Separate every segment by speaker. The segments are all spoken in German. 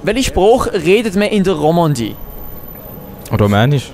Speaker 1: Welche Sprache redet man in der Romandie?
Speaker 2: Rumänisch.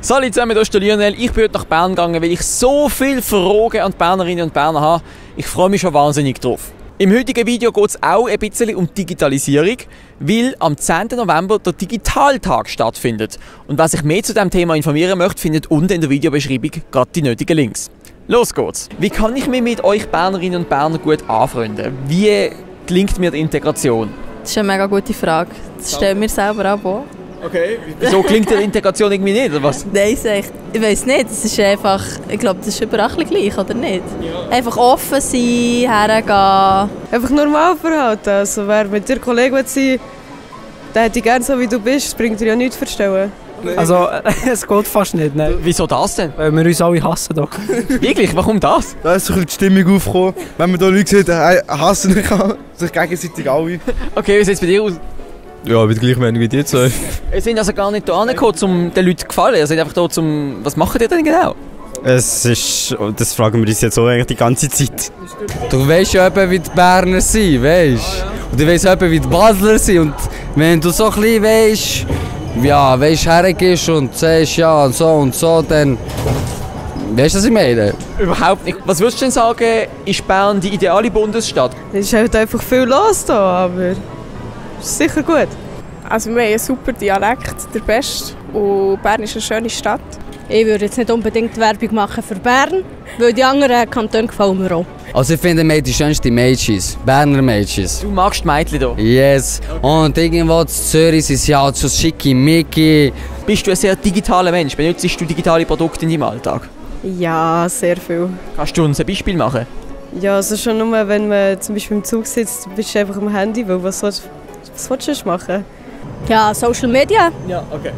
Speaker 1: Salut zusammen, hier ist der Lionel. Ich bin heute nach Bern gegangen, weil ich so viele Fragen an die Bernerinnen und Berner habe. Ich freue mich schon wahnsinnig drauf. Im heutigen Video geht es auch ein bisschen um Digitalisierung, weil am 10. November der Digitaltag stattfindet. Und wer sich mehr zu diesem Thema informieren möchte, findet unten in der Videobeschreibung gerade die nötigen Links. Los geht's! Wie kann ich mich mit euch Bernerinnen und Berner gut anfreunden? Wie gelingt mir die Integration?
Speaker 3: Das ist eine mega gute Frage. Das stellen wir selber auch.
Speaker 1: Okay. Wieso klingt die Integration irgendwie nicht, oder was?
Speaker 3: Nein, ich weiss nicht. Es ist einfach, ich glaube, das ist überall gleich, oder nicht? Ja. Einfach offen sein, hergehen.
Speaker 4: Einfach normal verhalten. Also wer mit dir Kollege sein will, der hätte dich gerne so wie du bist. Es bringt dir ja nichts zu verstellen.
Speaker 5: Also, es geht fast nicht, ne?
Speaker 1: Wieso das denn?
Speaker 5: Weil wir uns alle hassen doch.
Speaker 1: Wirklich? Warum das?
Speaker 6: Da ist so ein bisschen die Stimmung aufgekommen. Wenn man da Leute sieht, hassen sich gegenseitig alle.
Speaker 1: Okay, wie sieht es bei dir aus?
Speaker 2: Ja, ich bin gleich Meinung wie die zwei.
Speaker 1: Ihr seid also gar nicht hier angekommen, um den Leuten zu gefallen. Ihr seid einfach hier zum... Was macht ihr denn genau?
Speaker 7: Das fragen wir uns jetzt auch eigentlich die ganze Zeit.
Speaker 8: Du weißt ja eben, wie die Berner sind, weißt? Und du weißt eben, wie die Basler sind. Und wenn du so ein bisschen weißt, ja, hergehst und sagst ja und so, dann... Weißt du, was ich meine?
Speaker 1: Überhaupt nicht. Was würdest du denn sagen, ist Bern die ideale Bundesstadt?
Speaker 4: Es ist halt einfach viel los hier, aber... Das ist sicher gut.
Speaker 9: Also wir haben einen super Dialekt, der beste. Und Bern ist eine schöne Stadt.
Speaker 10: Ich würde jetzt nicht unbedingt Werbung machen für Bern, weil die anderen Kantone gefallen mir auch.
Speaker 8: Also ich finde die schönsten Mädchen, Berner Mädchen.
Speaker 1: Du magst die Mädchen hier?
Speaker 8: Yes. Okay. Und irgendwo in Zürich sind sie halt so schickimicki.
Speaker 1: Bist du ein sehr digitaler Mensch? Benutzt du digitale Produkte in deinem Alltag?
Speaker 4: Ja, sehr viel.
Speaker 1: Kannst du uns ein Beispiel machen?
Speaker 4: Ja, also schon nur, wenn man zum Beispiel im Zug sitzt, bist du einfach am Handy, weil was willst du machen?
Speaker 10: Ja, Social Media.
Speaker 1: Ja, okay.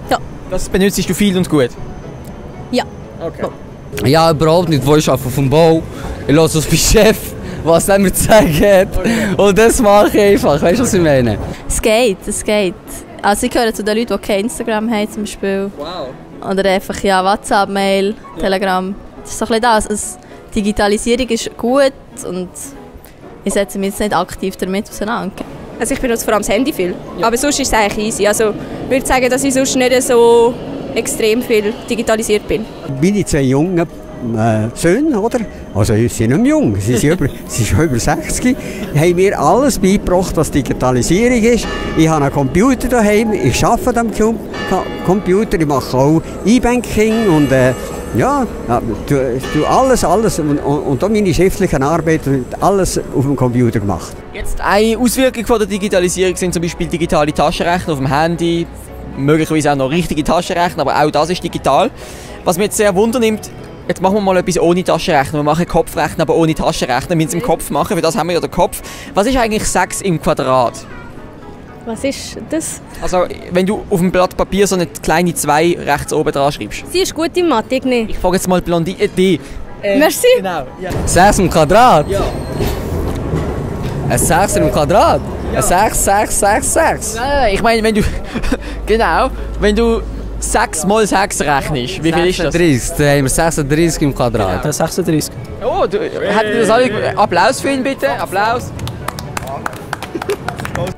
Speaker 10: Ja.
Speaker 1: Das benutzt du viel und gut?
Speaker 10: Ja.
Speaker 1: Okay.
Speaker 8: Ja, überhaupt nicht. Wo ich arbeite auf dem Bau. Ich höre auf meinen Chef, was er mir zu sagen hat. Okay. Und das mache ich einfach. Weißt du, was ich meine?
Speaker 3: Es geht. Also ich gehöre zu den Leuten, die kein Instagram haben zum Beispiel.
Speaker 1: Wow.
Speaker 3: Oder einfach ja, WhatsApp, Mail, Telegram. Das ist so ein bisschen das. Also, Digitalisierung ist gut und ich setze mich jetzt nicht aktiv damit auseinander.
Speaker 9: Also ich benutze vor allem das Handy viel, aber sonst ist es eigentlich easy. Also ich würde sagen, dass ich sonst nicht so extrem viel digitalisiert bin.
Speaker 11: Meine zwei jungen Söhne, oder? Also sie sind nicht mehr jung, sie sind schon über 60, haben mir alles beigebracht, was Digitalisierung ist. Ich habe einen Computer daheim, ich arbeite am Computer, ich mache auch E-Banking und ja, du alles und auch meine schriftlichen Arbeiten, alles auf dem Computer gemacht.
Speaker 1: Jetzt eine Auswirkung von der Digitalisierung sind zum Beispiel digitale Taschenrechner auf dem Handy, möglicherweise auch noch richtige Taschenrechner, aber auch das ist digital. Was mich jetzt sehr wundernimmt, jetzt machen wir mal etwas ohne Taschenrechner. Wir machen Kopfrechner, aber ohne Taschenrechner. Wir müssen es im Kopf machen, für das haben wir ja den Kopf. Was ist eigentlich 6 im Quadrat?
Speaker 10: Was ist das?
Speaker 1: Also, wenn du auf dem Blatt Papier so eine kleine 2 rechts oben dran schreibst.
Speaker 10: Sie ist gut in Mathe, ich nicht.
Speaker 1: Ich frage jetzt mal die.
Speaker 10: Merci.
Speaker 1: Genau, ja.
Speaker 8: 6 im Quadrat?
Speaker 1: Ja.
Speaker 8: Ein 6 im Quadrat? Ja. Ein 6.
Speaker 1: Nein, ich meine, wenn du... genau, wenn du 6 mal 6 rechnest, wie viel ist das?
Speaker 8: 36, dann haben wir 36 im Quadrat.
Speaker 5: Genau. 36.
Speaker 1: Oh, hätten wir das alle... Applaus für ihn bitte, Applaus.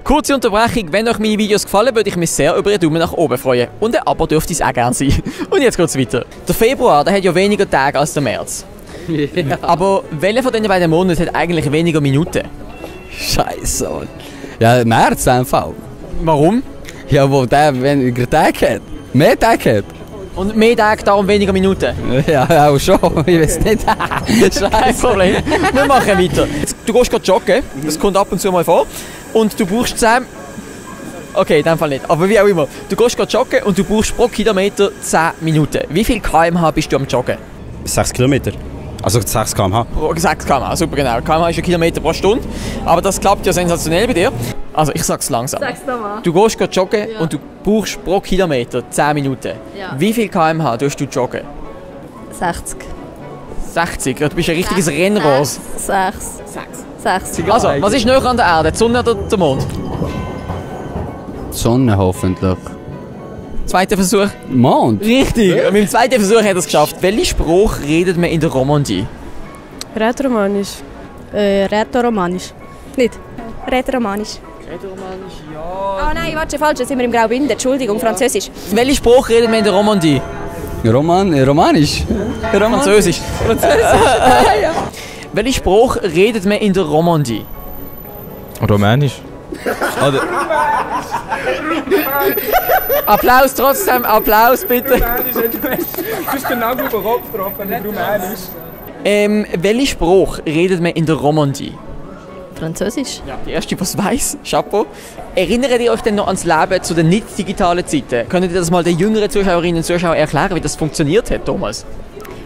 Speaker 1: Kurze Unterbrechung, wenn euch meine Videos gefallen, würde ich mich sehr über einen Daumen nach oben freuen. Und ein Abo dürfte es auch gerne sein. Und jetzt geht's weiter. Der Februar, der hat ja weniger Tage als der März. Ja. Aber welcher von diesen beiden Monaten hat eigentlich weniger Minuten?
Speaker 8: Scheiße. Ja, März in dem Fall.
Speaker 1: Warum?
Speaker 8: Ja, wo der weniger Tage hat. Mehr Tage hat.
Speaker 1: Und mehr Tage, darum weniger Minuten?
Speaker 8: Ja, auch schon. Ich weiß nicht.
Speaker 1: Kein Problem. Wir machen weiter. Du gehst gerade joggen, das kommt ab und zu mal vor. Und du brauchst 10... Okay, in dem Fall nicht, aber wie auch immer. Du gehst gerade joggen und du brauchst pro Kilometer 10 Minuten. Wie viel km/h bist du am Joggen?
Speaker 7: 6 Kilometer. Also 6 km/h.
Speaker 1: 6 km/h, super genau. km/h ist 1 Kilometer pro Stunde. Aber das klappt ja sensationell bei dir. Also ich sag's langsam.
Speaker 3: Sag's nochmal.
Speaker 1: Du gehst gerade joggen und du brauchst pro Kilometer 10 Minuten.
Speaker 3: Ja.
Speaker 1: Wie viel km/h tust du joggen?
Speaker 3: 60.
Speaker 1: 60? Du bist ein richtiges Rennros.
Speaker 3: 60.
Speaker 1: Also, was ist näher an der Erde? Die Sonne oder der Mond?
Speaker 8: Die Sonne hoffentlich.
Speaker 1: Zweiter Versuch?
Speaker 8: Mond.
Speaker 1: Richtig. Ja. Mit dem zweiten Versuch hat er es geschafft. Welche Sprache redet man in der Romandie?
Speaker 4: Rätoromanisch.
Speaker 10: Rätoromanisch. Nicht.
Speaker 9: Rätoromanisch.
Speaker 1: Rätoromanisch, ja.
Speaker 9: Ah nein, warte, falsch, jetzt sind wir im Graubünden. Entschuldigung, Französisch.
Speaker 1: Welchen Spruch redet man in der Romandie?
Speaker 8: Romanisch?
Speaker 1: Französisch. Ja. Welchen Spruch redet man in der Romandie?
Speaker 2: Rumänisch.
Speaker 1: Applaus trotzdem, Applaus bitte.
Speaker 5: Du bist genau gut den Kopf getroffen, nicht Rumänisch.
Speaker 1: Welchen Spruch redet man in der Romandie?
Speaker 3: Französisch.
Speaker 1: Ja, die erste, die es weiss. Chapeau. Erinnert ihr euch denn noch ans Leben zu den nicht digitalen Zeiten? Könnt ihr das mal den jüngeren Zuschauerinnen und Zuschauern erklären, wie das funktioniert hat, Thomas?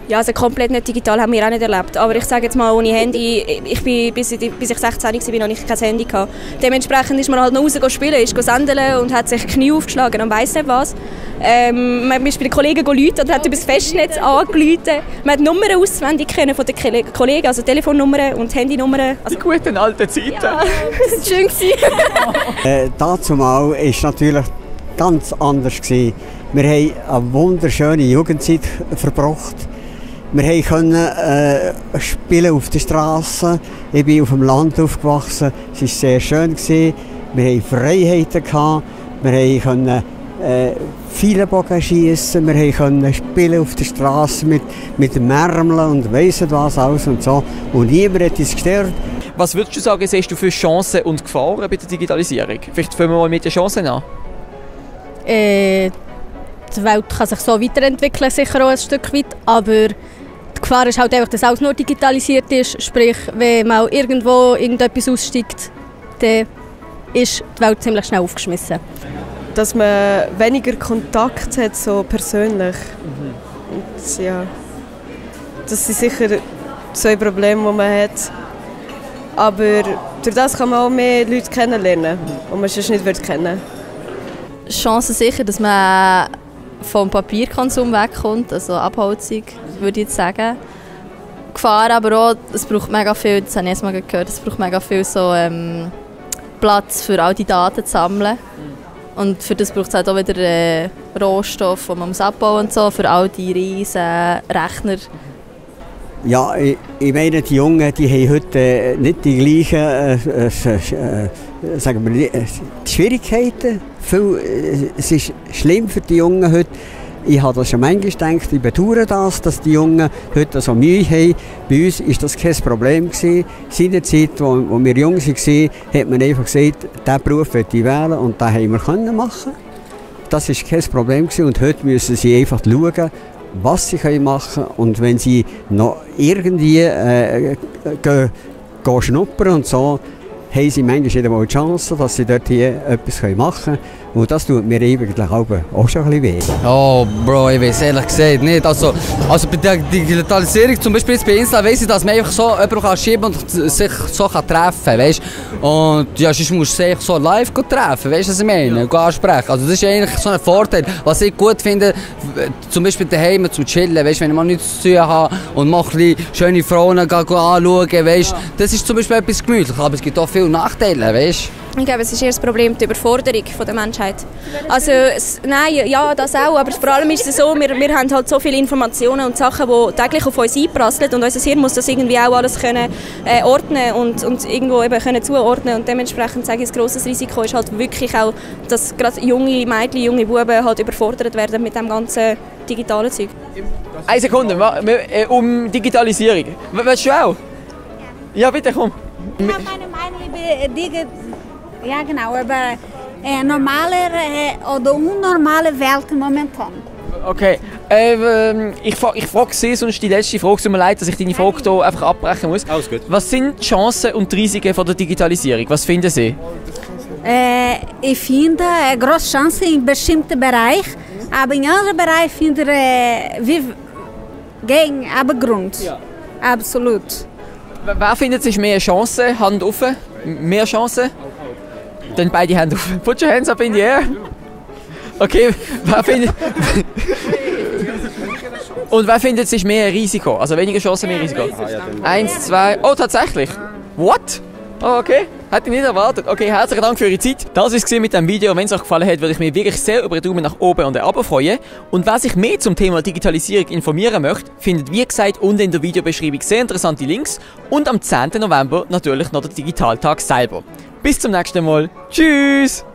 Speaker 9: Ja, also komplett nicht digital haben wir auch nicht erlebt. Aber ich sage jetzt mal, ohne Handy, ich bin, bis ich 16 war, noch nicht kein Handy gehabt. Dementsprechend ist man halt noch raus spielen, ist sendeln und hat sich Knie aufgeschlagen und weiss nicht was. Man ist bei den Kollegen geläutet und hat über das Festnetz angeläutet. Man hat Nummern auswendig können von den Kollegen, also Telefonnummern und Handynummern. Also,
Speaker 1: die guten alten Zeiten.
Speaker 9: Ja, das war schön.
Speaker 11: Dazumal war es natürlich ganz anders. Wir haben eine wunderschöne Jugendzeit verbracht. Wir konnten spielen auf der Straße. Ich bin auf dem Land aufgewachsen. Es war sehr schön. Wir hatten Freiheiten. Wir konnten Pfeilenbogen schiessen. Wir konnten spielen auf der Straße mit dem Märmeln und weiss nicht was alles und so. Und niemand hat uns gestört.
Speaker 1: Was würdest du sagen, siehst du für Chancen und Gefahren bei der Digitalisierung? Vielleicht fangen wir mal mit den Chancen an.
Speaker 10: Die Welt kann sich so weiterentwickeln, sicher auch ein Stück weit, aber die Gefahr ist halt einfach, dass alles nur digitalisiert ist. Sprich, wenn mal irgendwo irgendetwas aussteigt, dann ist die Welt ziemlich schnell aufgeschmissen.
Speaker 4: Dass man weniger Kontakt hat, so persönlich. Und, ja, das sind sicher zwei Probleme, die man hat. Aber durch das kann man auch mehr Leute kennenlernen, die man sonst nicht kennen würde.
Speaker 3: Chancen sicher, dass man vom Papierkonsum wegkommt, also Abholzung, würde ich jetzt sagen. Gefahr aber auch, es braucht mega viel, das habe ich erst mal gehört, es braucht mega viel so, Platz für all die Daten zu sammeln. Und für das braucht es halt auch wieder Rohstoffe, die man abbauen und so, für all die riesen Rechner.
Speaker 11: Ja, ich meine, die Jungen die haben heute nicht die gleichen sagen wir, die Schwierigkeiten. Es ist schlimm für die Jungen heute. Ich habe das schon manchmal gedacht, ich bedauere das, dass die Jungen heute so Mühe haben. Bei uns war das kein Problem gewesen. Seinerzeit, wo wir jung waren, hat man einfach gesagt, diesen Beruf möchte ich wählen und den haben wir machen. Das war kein Problem gewesen. Und heute müssen sie einfach schauen, was sie machen können. Und wenn sie noch irgendwie gehen schnuppern und so, haben sie manchmal wieder mal die Chance, dass sie dort hier etwas machen können. Und das tut mir eigentlich auch schon ein bisschen weh.
Speaker 8: Oh, Bro, ich weiß ehrlich gesagt nicht. Also bei der Digitalisierung, zum Beispiel jetzt bei Insta, weiss ich, dass man einfach so jemanden schieben und sich so treffen kann, weißt? Und ja, sonst musst du sich so live treffen, weißt du, was ich meine? Ansprechen. Also das ist eigentlich so ein Vorteil. Was ich gut finde, zum Beispiel daheim zum Chillen, weißt? Wenn ich mal nichts zu tun habe und mal ein bisschen schöne Frauen anschauen, weißt? Das ist zum Beispiel etwas gemütlich, aber es gibt auch viele Nachteile, weißt?
Speaker 9: Ich glaube, es ist eher das Problem die Überforderung der Menschheit. Also, nein, ja, das auch, aber vor allem ist es so, wir haben halt so viele Informationen und Sachen, die täglich auf uns einprasseln und unser Hirn muss das irgendwie auch alles können, ordnen und irgendwo eben können zuordnen und dementsprechend sage ich, ein grosses Risiko ist halt wirklich auch, dass gerade junge Mädchen, junge Buben halt überfordert werden mit dem ganzen digitalen Zeug.
Speaker 1: Eine Sekunde, um Digitalisierung. Willst du auch? Ja, bitte, komm.
Speaker 12: Ich habe meine Meinung ja genau, aber normale oder unnormale Welt momentan.
Speaker 1: Okay, ich frage Sie sonst die letzte Frage. Es tut mir leid, dass ich deine Frage hier einfach abbrechen muss.
Speaker 7: Alles gut.
Speaker 1: Was sind die Chancen und die Risiken von der Digitalisierung? Was finden Sie?
Speaker 12: Ich finde eine große Chance in bestimmten Bereichen, aber in anderen Bereichen finde ich gegen Abgrund. Ja. Absolut.
Speaker 1: Wer findet sich mehr Chancen? Hand offen? Mehr Chancen? Dann beide Hände auf. Put your hands up in the air. Okay, und wer findet sich mehr Risiko? Also weniger Chancen, mehr Risiko? 1, 2, oh tatsächlich? What? Oh, okay. Hätte ich nicht erwartet. Okay, herzlichen Dank für Ihre Zeit. Das war es mit diesem Video. Wenn es euch gefallen hat, würde ich mich wirklich sehr über einen Daumen nach oben und ein Abo freuen. Und wer sich mehr zum Thema Digitalisierung informieren möchte, findet wie gesagt unten in der Videobeschreibung sehr interessante Links. Und am 10. November natürlich noch der Digitaltag selber. Bis zum nächsten Mal. Tschüss!